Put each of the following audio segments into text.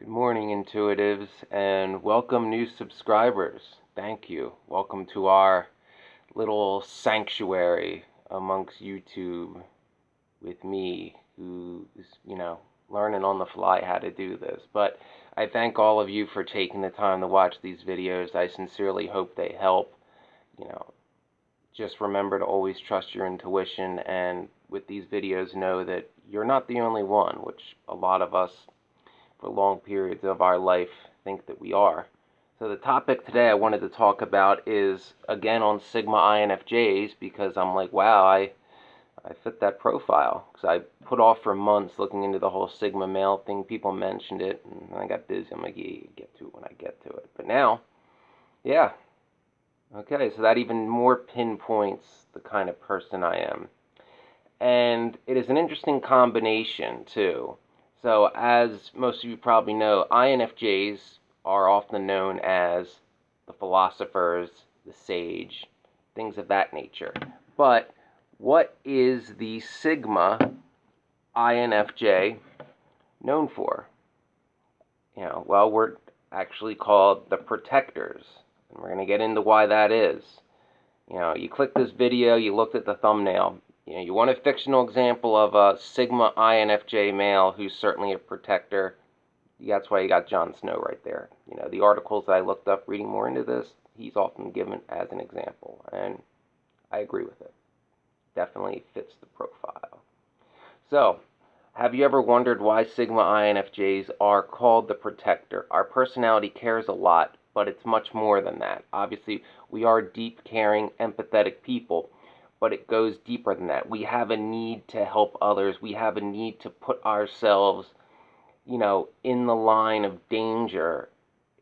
Good morning, intuitives, and welcome new subscribers. Thank you. Welcome to our little sanctuary amongst YouTube with me, who's, learning on the fly how to do this. But I thank all of you for taking the time to watch these videos. I sincerely hope they help. You know, just remember to always trust your intuition, and with these videos, know that you're not the only one, which a lot of us for long periods of our life think that we are. So the topic today I wanted to talk about is, again, on Sigma INFJs, because I'm like, wow, I fit that profile. Because I put off for months looking into the whole Sigma male thing. People mentioned it, and I got busy. I'm like, yeah, get to it when I get to it. But now, yeah, okay, so that even more pinpoints the kind of person I am. And it is an interesting combination, too. So, as most of you probably know, INFJs are often known as the philosophers, the sage, things of that nature. But what is the Sigma INFJ known for? Well, we're actually called the protectors. And we're going to get into why that is. You clicked this video, you looked at the thumbnail. You want a fictional example of a Sigma INFJ male who's certainly a protector. That's why you got Jon Snow right there. The articles that I looked up reading more into this, he's often given as an example, and I agree with it. Definitely fits the profile. So, have you ever wondered why Sigma INFJs are called the protector? Our personality cares a lot, but it's much more than that. Obviously, we are deep, caring, empathetic people, but it goes deeper than that. We have a need to help others. We have a need to put ourselves, in the line of danger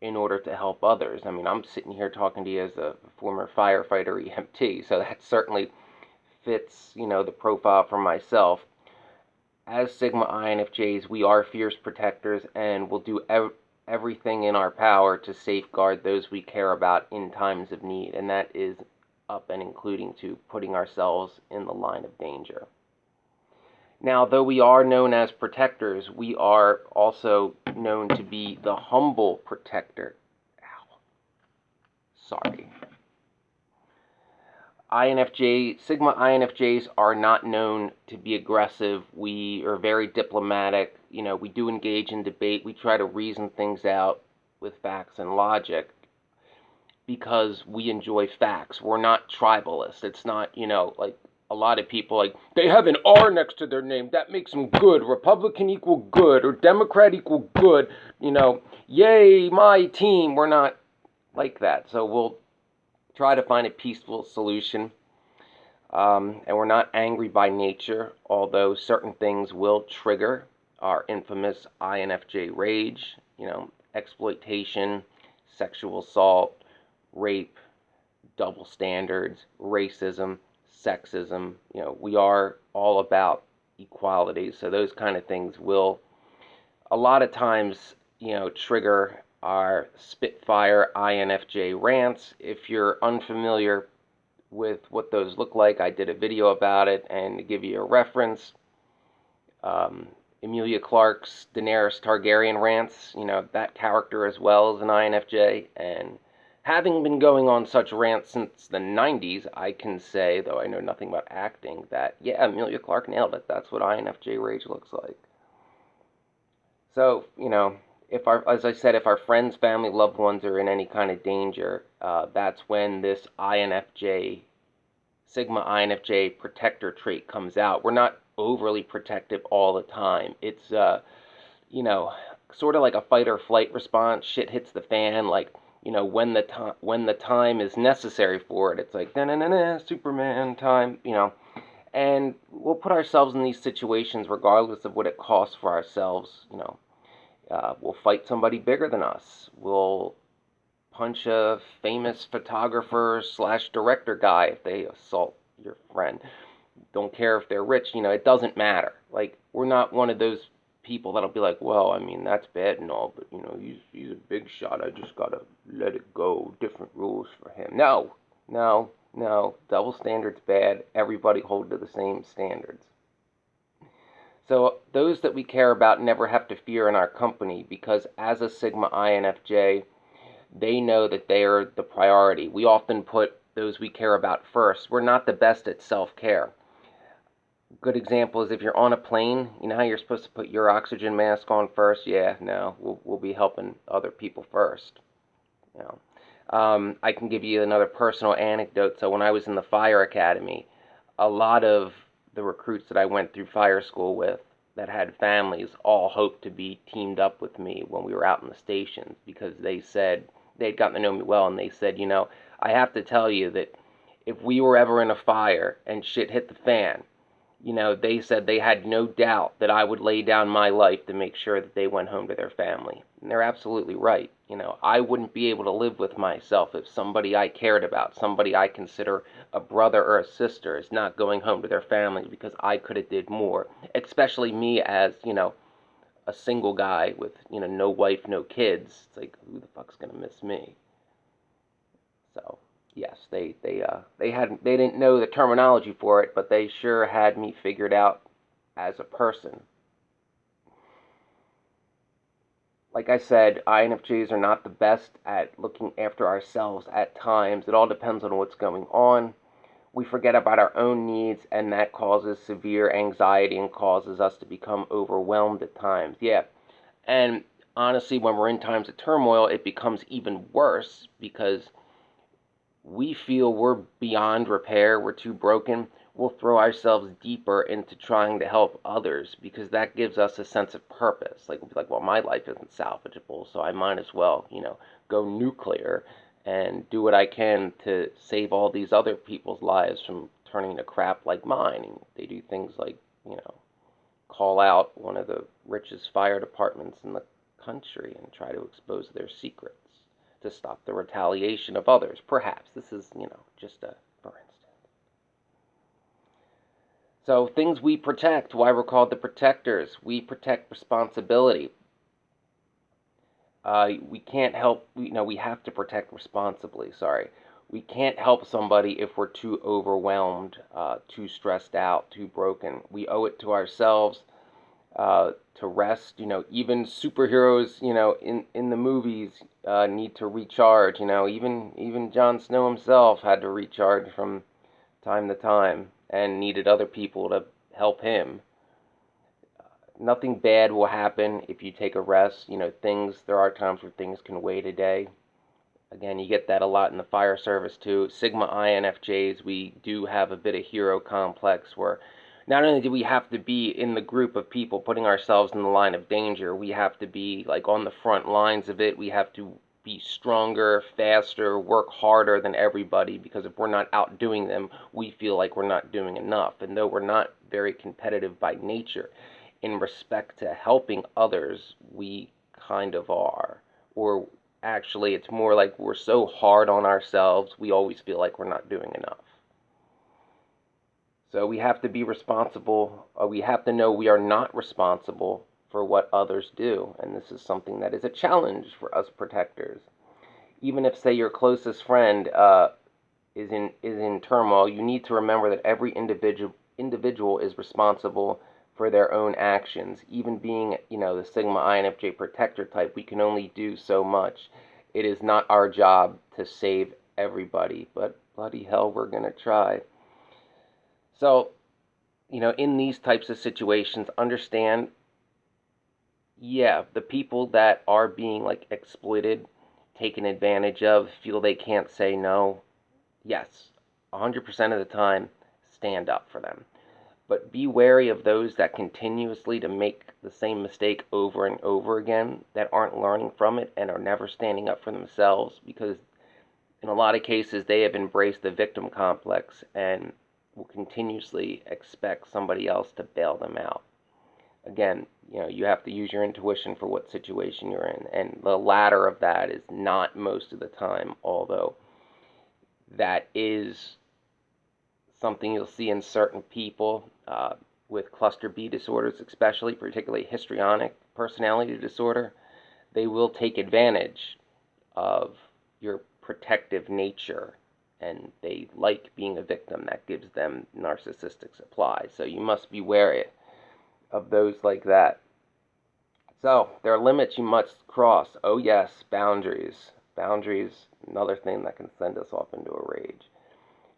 in order to help others. I mean, I'm sitting here talking to you as a former firefighter EMT, so that certainly fits, the profile for myself. As Sigma INFJs, we are fierce protectors and will do everything in our power to safeguard those we care about in times of need, and that is up and including to putting ourselves in the line of danger. Now, though we are known as protectors, we are also known to be the humble protector. Ow. Sorry. Sigma INFJs are not known to be aggressive. We are very diplomatic. We do engage in debate. We try to reason things out with facts and logic because we enjoy facts. We're not tribalists. It's not, like a lot of people, like, they have an R next to their name. That makes them good. Republican equal good, or Democrat equal good. Yay, my team. We're not like that. So we'll try to find a peaceful solution. And we're not angry by nature, although certain things will trigger our infamous INFJ rage, exploitation, sexual assault, rape, double standards, racism, sexism. We are all about equality, so those kind of things will a lot of times, trigger our Spitfire INFJ rants. If you're unfamiliar with what those look like, I did a video about it, and to give you a reference, Emilia Clarke's Daenerys Targaryen rants, that character as well as an INFJ, and having been going on such rants since the 90s, I can say, though I know nothing about acting, that, yeah, Emilia Clarke nailed it. That's what INFJ rage looks like. So, as I said, if our friends, family, loved ones are in any kind of danger, that's when this Sigma INFJ protector trait comes out. We're not overly protective all the time. It's, sort of like a fight or flight response. Shit hits the fan, like, when the time is necessary for it. It's like, na-na-na-na, Superman time, and we'll put ourselves in these situations regardless of what it costs for ourselves. We'll fight somebody bigger than us. We'll punch a famous photographer / director guy if they assault your friend. Don't care if they're rich. It doesn't matter. Like, we're not one of those people that'll be like, well, I mean, that's bad and all, but, he's a big shot. I just gotta let it go. Different rules for him. No. Double standards bad. Everybody hold to the same standards. So those that we care about never have to fear in our company because as a Sigma INFJ, they know that they are the priority. We often put those we care about first. We're not the best at self-care. Good example is if you're on a plane, you know how you're supposed to put your oxygen mask on first? Yeah, no, we'll be helping other people first. You know. I can give you another personal anecdote. So when I was in the fire academy, a lot of the recruits that I went through fire school with that had families all hoped to be teamed up with me when we were out in the stations because they said they'd gotten to know me well and they said, I have to tell you that if we were ever in a fire and shit hit the fan, they said they had no doubt that I would lay down my life to make sure that they went home to their family. And they're absolutely right. I wouldn't be able to live with myself if somebody I cared about, somebody I consider a brother or a sister, is not going home to their families because I could have did more. Especially me as, a single guy with, no wife, no kids. It's like, who the fuck's gonna miss me? So yes, they didn't know the terminology for it, but they sure had me figured out as a person. Like I said, INFJs are not the best at looking after ourselves at times. It all depends on what's going on. We forget about our own needs, and that causes severe anxiety and causes us to become overwhelmed at times. Yeah, and honestly, when we're in times of turmoil, it becomes even worse because we feel we're beyond repair, we're too broken, we'll throw ourselves deeper into trying to help others because that gives us a sense of purpose. Like, we'll be like, well, my life isn't salvageable, so I might as well, go nuclear and do what I can to save all these other people's lives from turning to crap like mine. And they do things like, call out one of the richest fire departments in the country and try to expose their secrets to stop the retaliation of others. Perhaps this is, just a for instance. So things we protect, why we're called the protectors. We protect responsibility. We can't help, we have to protect responsibly, sorry. We can't help somebody if we're too overwhelmed, too stressed out, too broken. We owe it to ourselves to rest. Even superheroes, in the movies need to recharge. Even Jon Snow himself had to recharge from time to time and needed other people to help him. Nothing bad will happen if you take a rest. There are times where things can wait a day. Again, you get that a lot in the fire service too. Sigma INFJs, we do have a bit of hero complex where not only do we have to be in the group of people putting ourselves in the line of danger, we have to be like on the front lines of it. We have to be stronger, faster, work harder than everybody because if we're not outdoing them, we feel like we're not doing enough. And though we're not very competitive by nature, in respect to helping others, we kind of are. Or actually, it's more like we're so hard on ourselves, we always feel like we're not doing enough. So we have to be responsible, we have to know we are not responsible for what others do. And this is something that is a challenge for us protectors. Even if, say, your closest friend is in turmoil, you need to remember that every individual is responsible for their own actions. Even being, the Sigma INFJ protector type, we can only do so much. It is not our job to save everybody, but bloody hell, we're going to try. So, in these types of situations, understand, yeah, the people that are being like exploited, taken advantage of, feel they can't say no. Yes, 100% of the time, stand up for them. But be wary of those that continuously to make the same mistake over and over again, that aren't learning from it and are never standing up for themselves, because in a lot of cases they have embraced the victim complex and will continuously expect somebody else to bail them out. Again, you have to use your intuition for what situation you're in, and the latter of that is not most of the time, although that is something you'll see in certain people with cluster B disorders, especially, particularly histrionic personality disorder. They will take advantage of your protective nature, and they like being a victim. That gives them narcissistic supply. So you must be wary of those like that. So, there are limits you must cross. Oh, yes, boundaries. Boundaries, another thing that can send us off into a rage.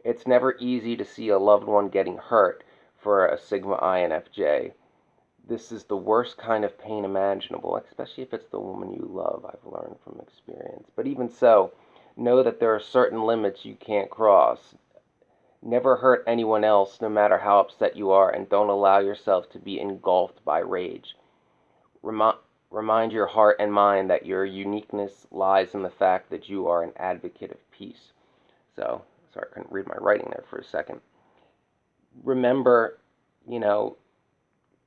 It's never easy to see a loved one getting hurt for a Sigma INFJ. This is the worst kind of pain imaginable, especially if it's the woman you love, I've learned from experience. But even so, know that there are certain limits you can't cross. Never hurt anyone else, no matter how upset you are, and don't allow yourself to be engulfed by rage. Remind your heart and mind that your uniqueness lies in the fact that you are an advocate of peace. So, sorry, I couldn't read my writing there for a second. Remember, you know,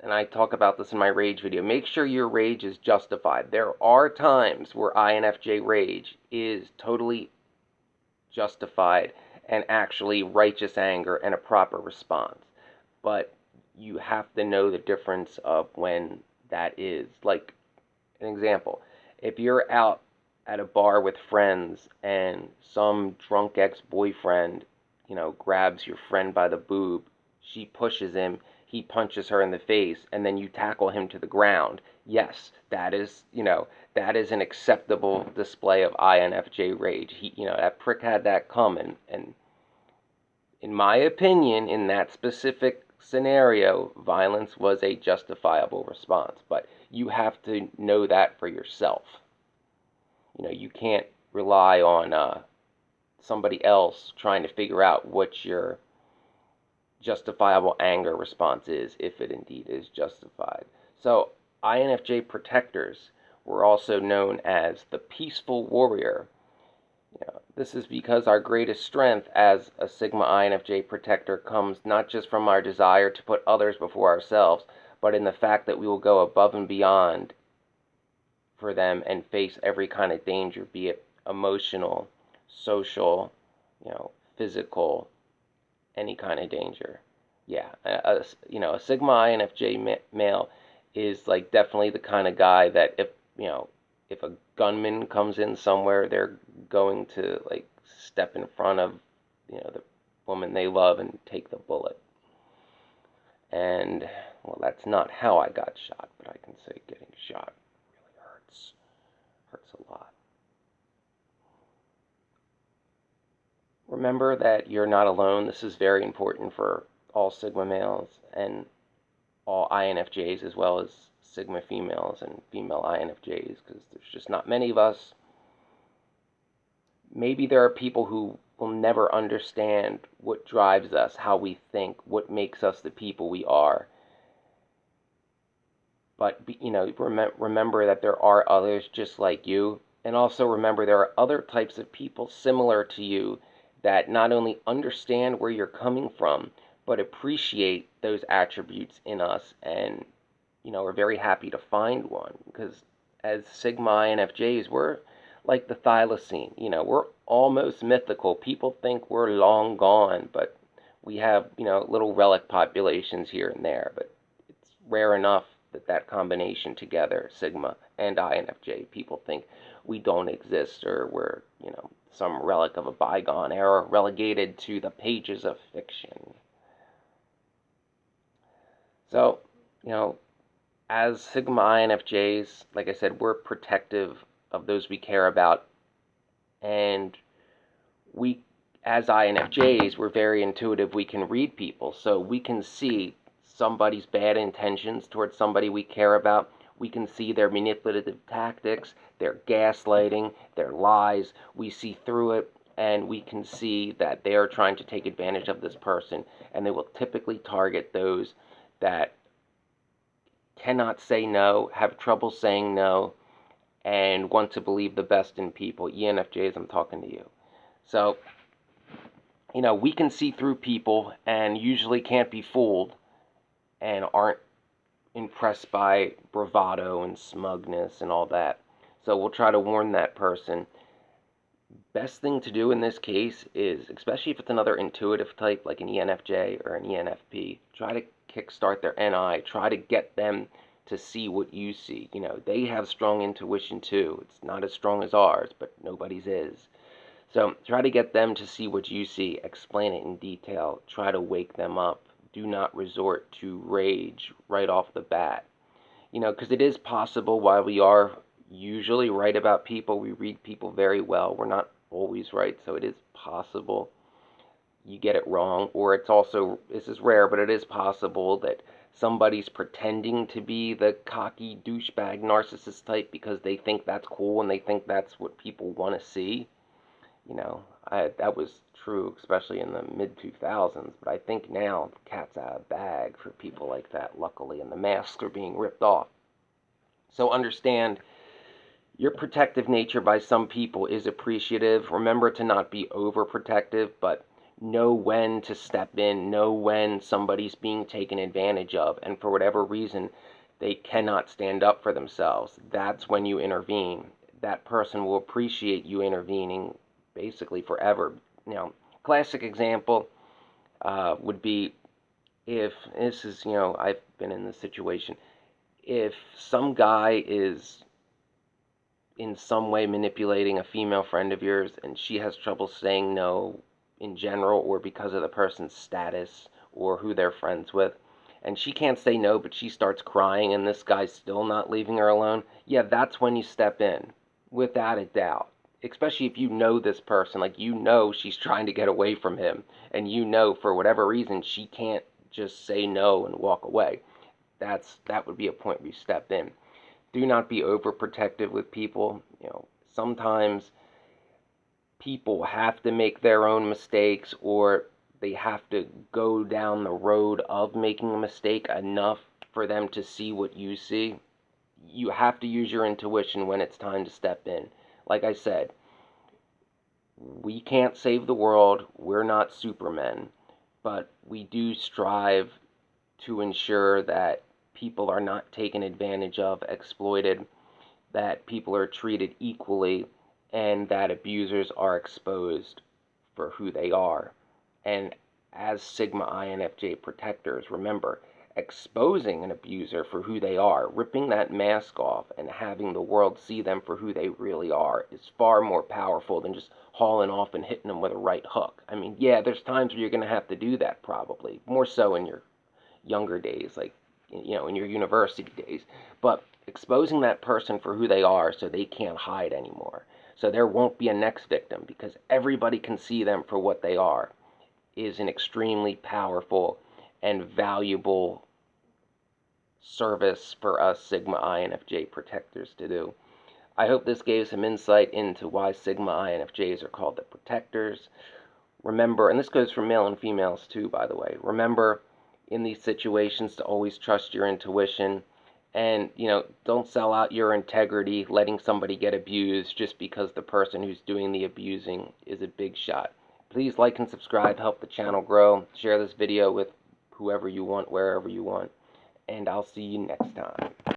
and I talk about this in my rage video, make sure your rage is justified. There are times where INFJ rage is totally justified and actually righteous anger and a proper response. But you have to know the difference of when that is. Like, an example, if you're out at a bar with friends and some drunk ex-boyfriend, grabs your friend by the boob, she pushes him, he punches her in the face, and then you tackle him to the ground. Yes, that is an acceptable display of INFJ rage. That prick had that coming, and in my opinion, in that specific scenario, violence was a justifiable response. But you have to know that for yourself. You can't rely on somebody else trying to figure out what your justifiable anger response is, if it indeed is justified. So, INFJ protectors were also known as the peaceful warrior. This is because our greatest strength as a Sigma INFJ protector comes not just from our desire to put others before ourselves, but in the fact that we will go above and beyond for them and face every kind of danger, be it emotional, social, physical, any kind of danger. Yeah, a Sigma INFJ male is like definitely the kind of guy that if a gunman comes in somewhere, they're going to like step in front of the woman they love and take the bullet. And well, that's not how I got shot, but I can say getting shot really hurts a lot. Remember that you're not alone. This is very important for all Sigma males and all INFJs, as well as Sigma females and female INFJs, because there's just not many of us. Maybe there are people who will never understand what drives us, how we think, what makes us the people we are. But, remember that there are others just like you. And also remember there are other types of people similar to you that not only understand where you're coming from, but appreciate those attributes in us and, are very happy to find one. Because as Sigma INFJs, we're like the thylacine. We're almost mythical. People think we're long gone, but we have, little relic populations here and there. But it's rare enough that combination together, Sigma and INFJ, people think we don't exist or we're, some relic of a bygone era relegated to the pages of fiction. So, as Sigma INFJs, like I said, we're protective of those we care about. And we, as INFJs, we're very intuitive. We can read people. So we can see somebody's bad intentions towards somebody we care about. We can see their manipulative tactics, their gaslighting, their lies. We see through it, and we can see that they are trying to take advantage of this person, and they will typically target those that cannot say no, have trouble saying no, and want to believe the best in people. ENFJs, I'm talking to you. So, we can see through people and usually can't be fooled and aren't impressed by bravado and smugness and all that. So we'll try to warn that person. Best thing to do in this case is, especially if it's another intuitive type like an ENFJ or an ENFP, try to kickstart their NI. Try to get them to see what you see. They have strong intuition too. It's not as strong as ours, but nobody's is. So try to get them to see what you see. Explain it in detail. Try to wake them up. do not resort to rage right off the bat. Because it is possible, while we are usually right about people, we read people very well, we're not always right, so it is possible you get it wrong. Or it's also, this is rare, but it is possible that somebody's pretending to be the cocky douchebag narcissist type because they think that's cool and they think that's what people want to see. That was true, especially in the mid 2000s. But I think now the cat's out of the bag for people like that, luckily, and the masks are being ripped off. So understand, your protective nature by some people is appreciative. Remember to not be overprotective, but know when to step in, know when somebody's being taken advantage of, and for whatever reason, they cannot stand up for themselves. That's when you intervene. That person will appreciate you intervening basically forever. Classic example would be, if this is, I've been in this situation. If some guy is in some way manipulating a female friend of yours and she has trouble saying no in general, or because of the person's status or who they're friends with, and she can't say no, but she starts crying and this guy's still not leaving her alone, yeah, that's when you step in, without a doubt. Especially if you know this person, like she's trying to get away from him, and for whatever reason she can't just say no and walk away. That would be a point where you step in. Do not be overprotective with people. Sometimes people have to make their own mistakes, or they have to go down the road of making a mistake enough for them to see what you see. You have to use your intuition when it's time to step in. Like I said, we can't save the world. We're not supermen, but we do strive to ensure that people are not taken advantage of, exploited, that people are treated equally, and that abusers are exposed for who they are. And as Sigma INFJ protectors, remember, exposing an abuser for who they are, ripping that mask off, and having the world see them for who they really are is far more powerful than just hauling off and hitting them with a right hook. I mean, yeah, there's times where you're going to have to do that, probably. More so in your younger days, like, in your university days. But exposing that person for who they are so they can't hide anymore, so there won't be a next victim, because everybody can see them for what they are, is an extremely powerful and valuable service for us Sigma INFJ protectors to do. I hope this gave some insight into why Sigma INFJs are called the protectors. Remember, and this goes for male and females too, by the way, remember in these situations to always trust your intuition, and don't sell out your integrity letting somebody get abused just because the person who's doing the abusing is a big shot. Please like and subscribe, help the channel grow. Share this video with whoever you want, wherever you want, and I'll see you next time.